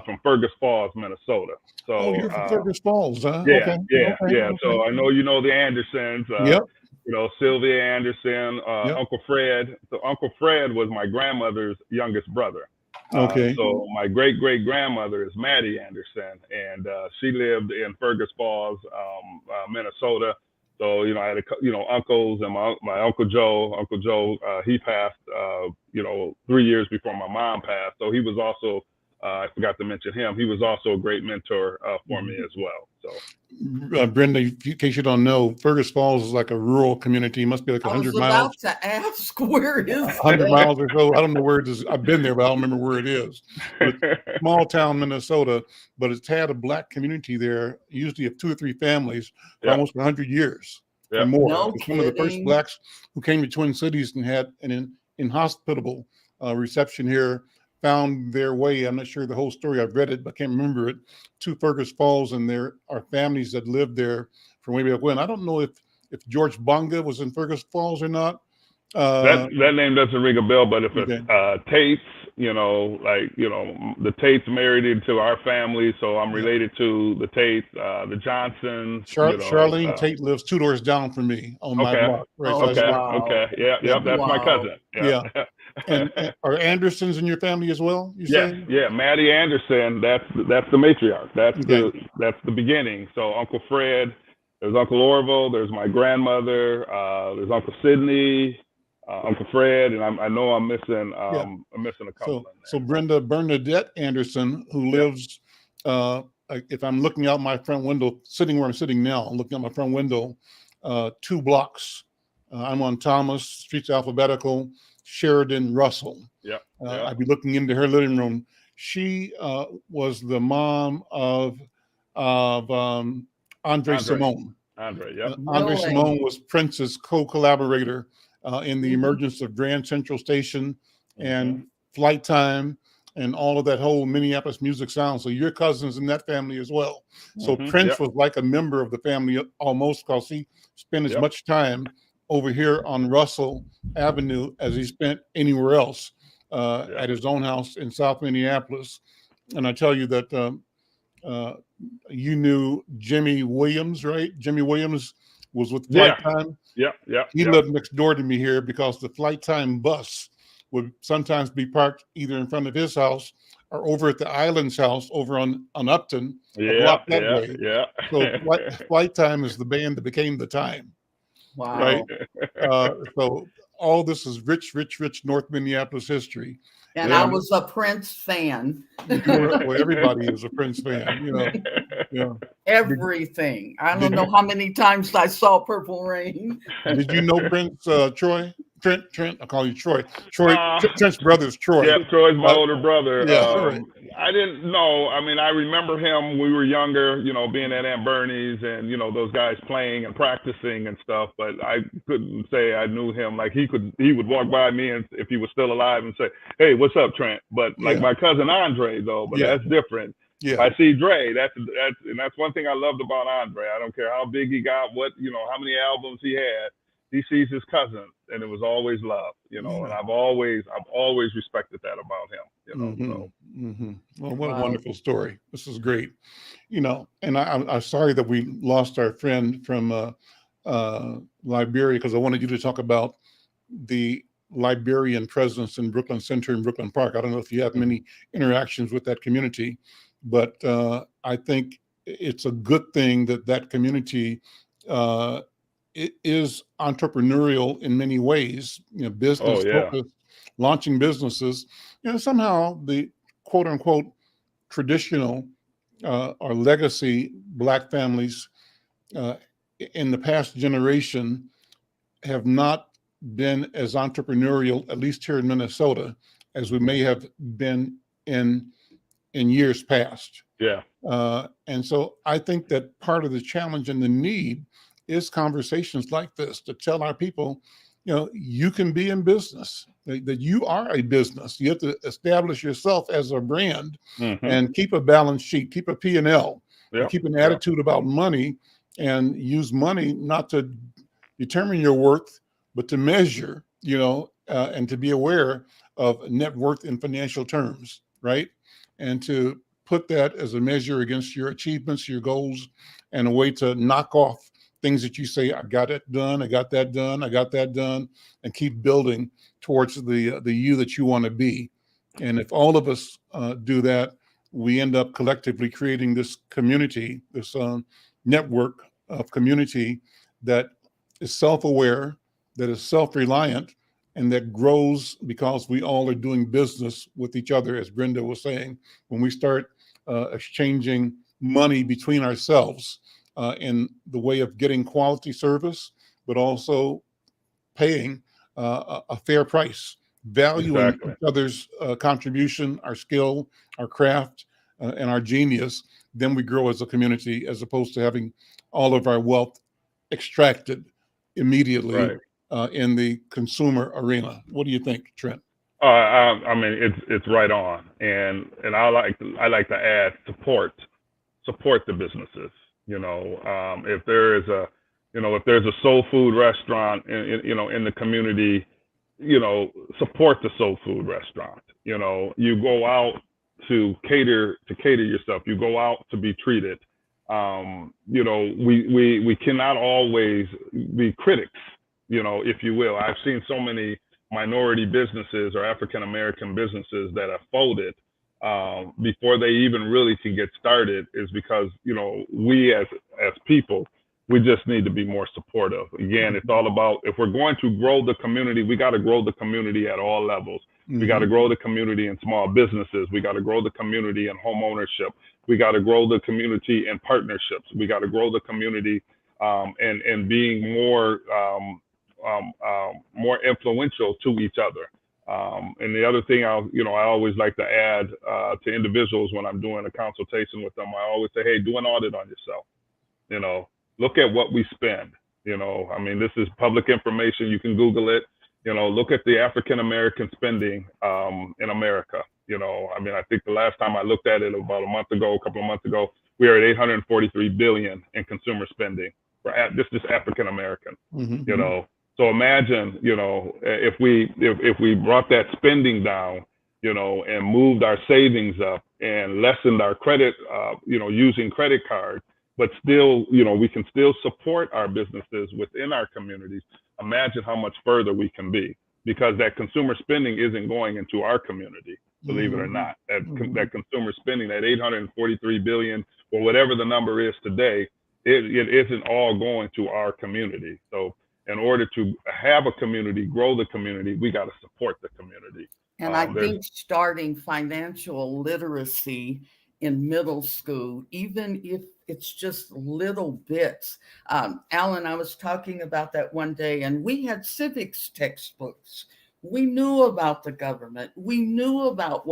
from Fergus Falls, Minnesota. So you're from Fergus Falls, huh? Yeah. So I know the Andersons. Sylvia Anderson, Uncle Fred. So Uncle Fred was my grandmother's youngest brother. So my great-great-grandmother is Maddie Anderson, and she lived in Fergus Falls, Minnesota. So, I had, uncles, and my Uncle Joe. Uncle Joe, he passed, 3 years before my mom passed. So he was also, I forgot to mention him, he was also a great mentor for me as well. So, Brenda, in case you don't know, Fergus Falls is like a rural community. It must be like 100 miles. I was about to ask, where is 100 miles or so. I don't know where it is. I've been there, but I don't remember where it is. Small town, Minnesota, but it's had a Black community there, usually of 2 or 3 families, for almost 100 years or more. No It's one of the first Blacks who came to Twin Cities and had an inhospitable reception here, found their way. I'm not sure the whole story. I've read it, but I can't remember it, to Fergus Falls, and there are families that lived there from way back when. I don't know if George Bonga was in Fergus Falls or not. That name doesn't ring a bell, but if it's Tates, the Tates married into our family, so I'm related to the Tates, the Johnsons. Charlene Tate lives 2 doors down from me on my block. Right, that's my cousin. And are Andersons in your family as well? Maddie Anderson. That's the matriarch. That's the beginning. So Uncle Fred, there's Uncle Orville, there's my grandmother, there's Uncle Sidney, Uncle Fred, and I know I'm missing a couple. So Bernadette Anderson, who lives, if I'm looking out my front window, sitting where I'm sitting now, looking out my front window, 2 blocks. I'm on Thomas, streets alphabetical. Sheridan Russell. I'd be looking into her living room. She was the mom of Andre Simone. Andre Simone was Prince's co-collaborator in the emergence of Grand Central Station and Flight Time. and all of that whole Minneapolis music sound. So your cousins in that family as well. So Prince was like a member of the family almost, because he spent as much time over here on Russell Avenue as he spent anywhere else at his own house in South Minneapolis. And I tell you that you knew Jimmy Williams, right? Jimmy Williams was with Flight Time. He lived next door to me here, because the Flight Time bus would sometimes be parked either in front of his house or over at the Islands house over on Upton, a block that way. So Flight Time is the band that became the Time. Wow. Right. So all this is rich North Minneapolis history. And I was a Prince fan. Well, everybody is a Prince fan, you know. Yeah. Everything. I don't know how many times I saw Purple Rain. Did you know Prince, Troy? Trent, I call you Troy. Trent's brother is Troy. Yeah, Troy's my older brother. Right. I didn't know. I mean, I remember him. We were younger, you know, being at Aunt Bernie's and, you know, those guys playing and practicing and stuff. But I couldn't say I knew him. Like he would walk by me, and if he was still alive, and say, "Hey, what's up, Trent?" But like my cousin Andre, though, but that's different. Yeah. I see Dre. That's one thing I loved about Andre. I don't care how big he got, how many albums he had. He sees his cousin, and it was always love, you know. And I've always respected that about him, you know. So. Well, what a wonderful story! This is great, you know. And I'm sorry that we lost our friend from Liberia, because I wanted you to talk about the Liberian presence in Brooklyn Center and Brooklyn Park. I don't know if you have many interactions with that community, but I think it's a good thing that community it is entrepreneurial in many ways, you know, business focused, launching businesses. You know, somehow the quote unquote traditional or legacy Black families in the past generation have not been as entrepreneurial, at least here in Minnesota, as we may have been in years past. Yeah. And so I think that part of the challenge and the need is conversations like this to tell our people, you know, you can be in business, that you are a business. You have to establish yourself as a brand and keep a balance sheet, keep a P&L, keep an attitude about money, and use money not to determine your worth, but to measure, you know, and to be aware of net worth in financial terms, right? And to put that as a measure against your achievements, your goals, and a way to knock off things that you say, I got it done, I got that done, I got that done, and keep building towards the you that you want to be. And if all of us do that, we end up collectively creating this community, this network of community that is self-aware, that is self-reliant, and that grows because we all are doing business with each other, as Brenda was saying. When we start exchanging money between ourselves, in the way of getting quality service, but also paying a fair price, valuing each other's contribution, our skill, our craft, and our genius, then we grow as a community, as opposed to having all of our wealth extracted immediately in the consumer arena. What do you think, Trent? I mean, it's right on, and I like to add support the businesses. You know, if there's a soul food restaurant in the community, you know, support the soul food restaurant. You know, you go out to cater yourself. You go out to be treated. You know, we cannot always be critics, you know, if you will. I've seen so many minority businesses or African American businesses that have folded before they even really can get started, is because, you know, we as people, we just need to be more supportive. Again, it's all about, if we're going to grow the community, we got to grow the community at all levels. We got to grow the community in small businesses. We got to grow the community in home ownership. We got to grow the community in partnerships. We got to grow the community and being more influential to each other. And the other thing I always like to add to individuals when I'm doing a consultation with them, I always say, hey, do an audit on yourself. You know, look at what we spend. You know, I mean, this is public information. You can Google it. You know, look at the African American spending in America. You know, I mean, I think the last time I looked at it about a couple of months ago, we are at 843 billion in consumer spending for this is African American. Mm-hmm. You know, so imagine, you know, if we brought that spending down, you know, and moved our savings up and lessened our credit, you know, using credit cards, but still, you know, we can still support our businesses within our communities. Imagine how much further we can be, because that consumer spending isn't going into our community, believe it or not. That consumer spending, that 843 billion or whatever the number is today, it isn't all going to our community. So in order to have a community, grow the community, we got to support the community. And I think starting financial literacy in middle school, even if it's just little bits. Alan, I was talking about that one day, and we had civics textbooks. We knew about the government. We knew about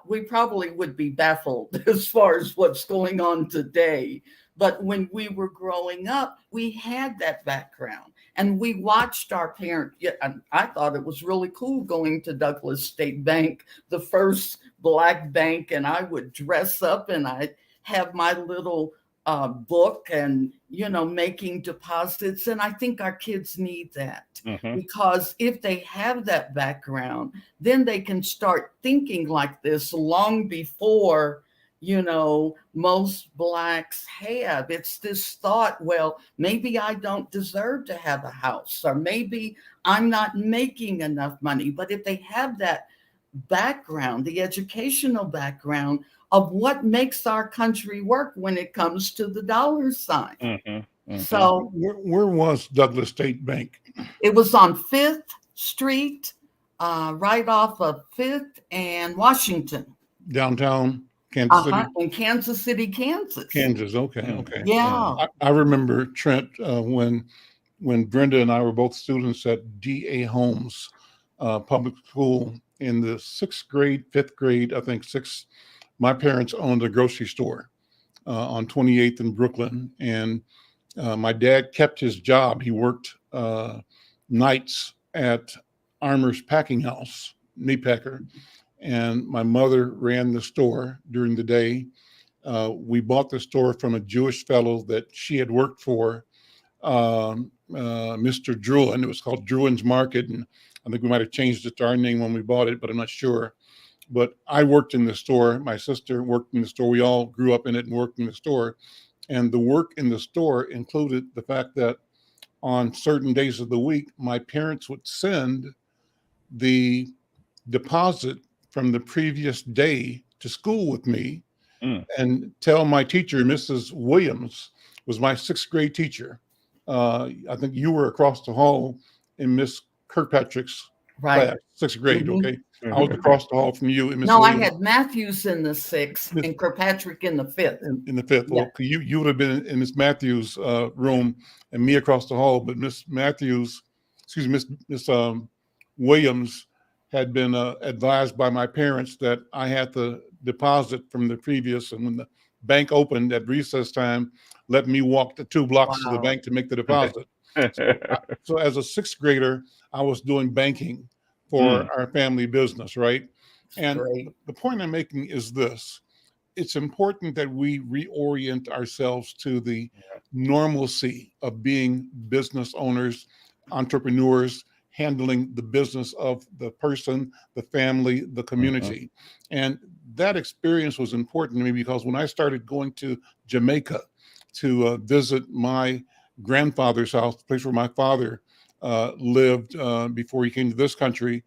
we probably would be baffled as far as what's going on today. But when we were growing up, we had that background, and we watched our parents. I thought it was really cool going to Douglas State Bank, the first Black bank, and I would dress up and I'd have my little book and, you know, making deposits. And I think our kids need that, because if they have that background, then they can start thinking like this long before, you know, most Blacks have. It's this thought, well, maybe I don't deserve to have a house, or maybe I'm not making enough money. But if they have that background, the educational background of what makes our country work when it comes to the dollar sign. So where was Douglas State Bank? It was on 5th Street, right off of 5th and Washington. Downtown Kansas City? In Kansas City, Kansas. Kansas, okay. Yeah. I remember, Trent, when Brenda and I were both students at D.A. Holmes Public School in the 6th grade, 5th grade, I think 6th, my parents owned a grocery store on 28th in Brooklyn. And my dad kept his job. He worked nights at Armour's Packing House, meat packer. And my mother ran the store during the day. We bought the store from a Jewish fellow that she had worked for, Mr. Druin. It was called Druin's Market. And I think we might have changed it to our name when we bought it, but I'm not sure. But I worked in the store. My sister worked in the store. We all grew up in it and worked in the store. And the work in the store included the fact that on certain days of the week, my parents would send the deposit from the previous day to school with me and tell my teacher, Mrs. Williams, was my 6th grade teacher. I think you were across the hall in Miss Kirkpatrick's class, 6th grade, okay? I was across the hall from you and Miss Williams. I had Matthews in the 6th and Kirkpatrick in the 5th. In the 5th. Well, you would have been in Miss Matthews' room and me across the hall, but Miss Williams had been advised by my parents that I had to deposit from the previous, and when the bank opened at recess time, let me walk the 2 blocks to the bank to make the deposit. So as a 6th grader, I was doing banking for our family business, right? And the point I'm making is this. It's important that we reorient ourselves to the normalcy of being business owners, entrepreneurs, handling the business of the person, the family, the community. And that experience was important to me because when I started going to Jamaica to visit my grandfather's house, the place where my father lived before he came to this country,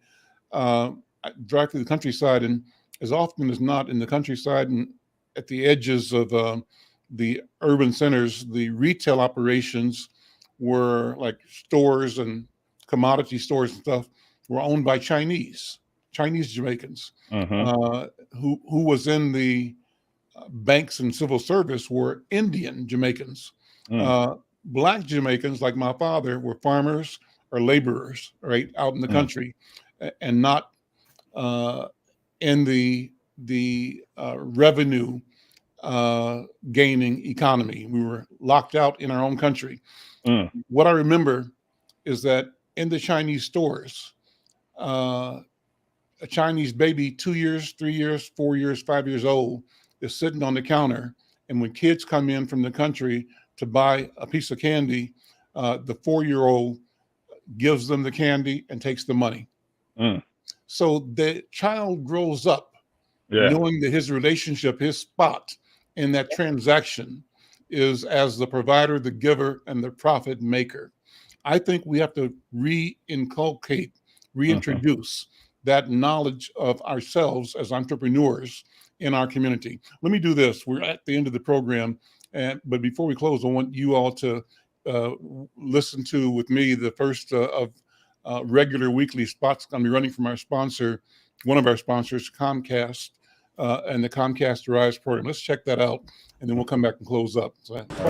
I drive through the countryside, and as often as not in the countryside and at the edges of the urban centers, the retail operations were like stores and commodity stores and stuff were owned by Chinese Jamaicans, who was in the banks and civil service were Indian Jamaicans. Black Jamaicans, like my father, were farmers or laborers, right, out in the country, and not in the revenue gaining economy. We were locked out in our own country. What I remember is that in the Chinese stores, a Chinese baby, 2 years, 3 years, 4 years, 5 years old, is sitting on the counter. And when kids come in from the country to buy a piece of candy, the 4-year-old gives them the candy and takes the money. So the child grows up knowing that his relationship, his spot in that transaction is as the provider, the giver, and the profit maker. I think we have to reinculcate, reintroduce that knowledge of ourselves as entrepreneurs in our community. Let me do this. We're at the end of the program, but before we close, I want you all to listen to with me the first of regular weekly spots I'm going to be running from our sponsor, one of our sponsors, Comcast, and the Comcast Rise program. Let's check that out, and then we'll come back and close up.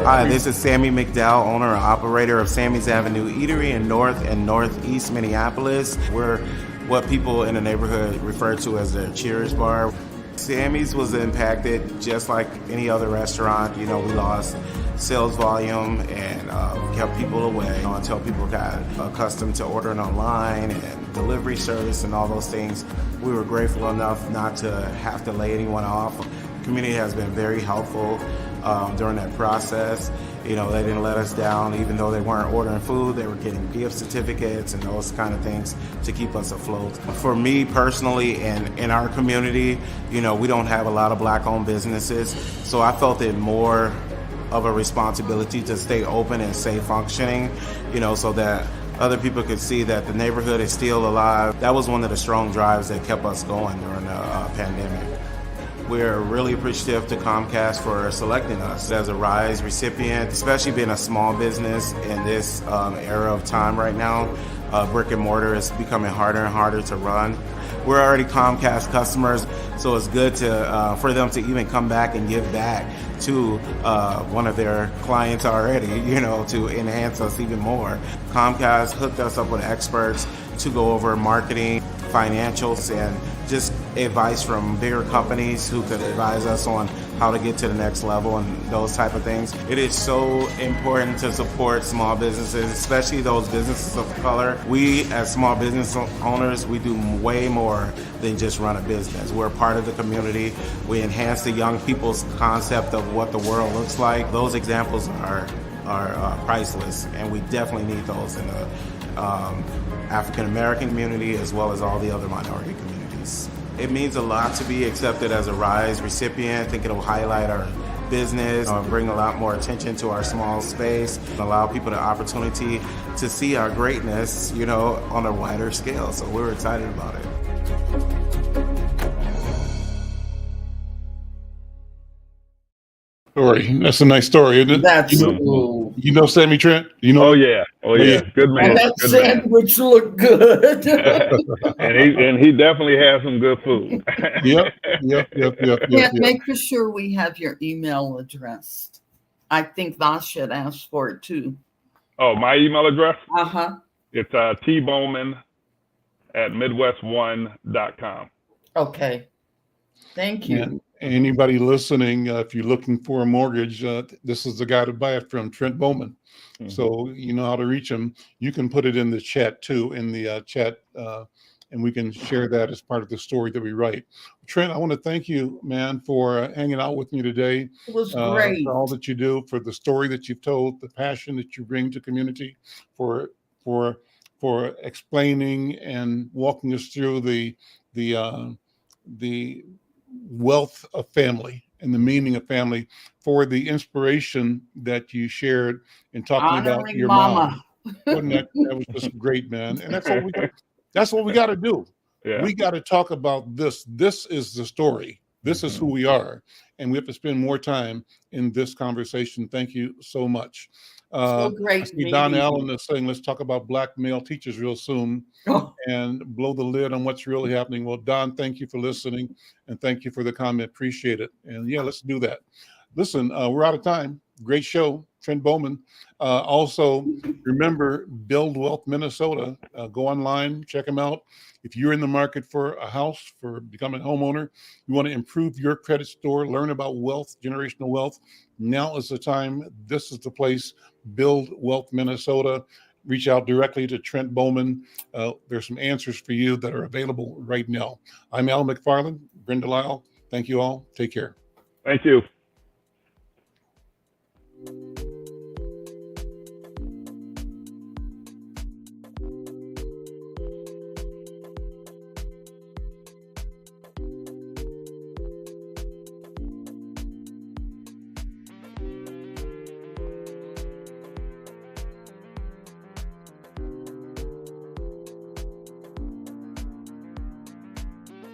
Hi, this is Sammy McDowell, owner and operator of Sammy's Avenue Eatery in North and Northeast Minneapolis. We're what people in the neighborhood refer to as their Cheers bar. Sammy's was impacted just like any other restaurant. We lost sales volume and kept people away until people got accustomed to ordering online and delivery service and all those things. We were grateful enough not to have to lay anyone off. The community has been very helpful during that process. They didn't let us down. Even though they weren't ordering food, they were getting gift certificates and those kind of things to keep us afloat. For me personally and in our community, we don't have a lot of Black-owned businesses, so I felt it more of a responsibility to stay open and stay functioning, so that other people could see that the neighborhood is still alive. That was one of the strong drives that kept us going during the pandemic. We're really appreciative to Comcast for selecting us as a RISE recipient, especially being a small business in this era of time right now. Brick and mortar is becoming harder and harder to run. We're already Comcast customers, so it's good to for them to even come back and give back to one of their clients already, to enhance us even more. Comcast hooked us up with experts to go over marketing, financials, and just advice from bigger companies who could advise us on how to get to the next level and those type of things. It is so important to support small businesses, especially those businesses of color. We, as small business owners, we do way more than just run a business. We're part of the community. We enhance the young people's concept of what the world looks like. Those examples are priceless, and we definitely need those in the African American community as well as all the other minority communities. It means a lot to be accepted as a RISE recipient. I think it'll highlight our business, bring a lot more attention to our small space, and allow people the opportunity to see our greatness, on a wider scale. So we're excited about it. Story. That's a nice story, isn't it? That's cool. Sammy Trent? Oh yeah. Good man. And that sandwich looked good. and he definitely has some good food. Yep. Make sure we have your email address. I think I should ask for it too. Oh, my email address? It's tbowman@midwest1.com. Okay. Thank you. And anybody listening, if you're looking for a mortgage, this is the guy to buy it from, Trent Bowman. So you know how to reach him. You can put it in the chat too, in the chat, and we can share that as part of the story that we write. Trent, I want to thank you, man, for hanging out with me today. It was great. For all that you do, for the story that you've told, the passion that you bring to community, for explaining and walking us through the wealth of family and the meaning of family, for the inspiration that you shared in talking about your mom. That was just great, man. And that's what we got to do. Yeah. We got to talk about this. This is the story. This is who we are. And we have to spend more time in this conversation. Thank you so much. So great. I see Don Allen is saying, let's talk about Black male teachers real soon and blow the lid on what's really happening. Well, Don, thank you for listening and thank you for the comment. Appreciate it. And yeah, let's do that. Listen, we're out of time. Great show, Trent Bowman. Also, remember, Build Wealth Minnesota. Go online, check them out. If you're in the market for a house, for becoming a homeowner, you want to improve your credit score, learn about wealth, generational wealth, now is the time. This is the place, Build Wealth Minnesota. reach out directly to Trent Bowman. There's some answers for you that are available right now. I'm Al McFarlane, Brenda Lyle. Thank you all. Take care. Thank you.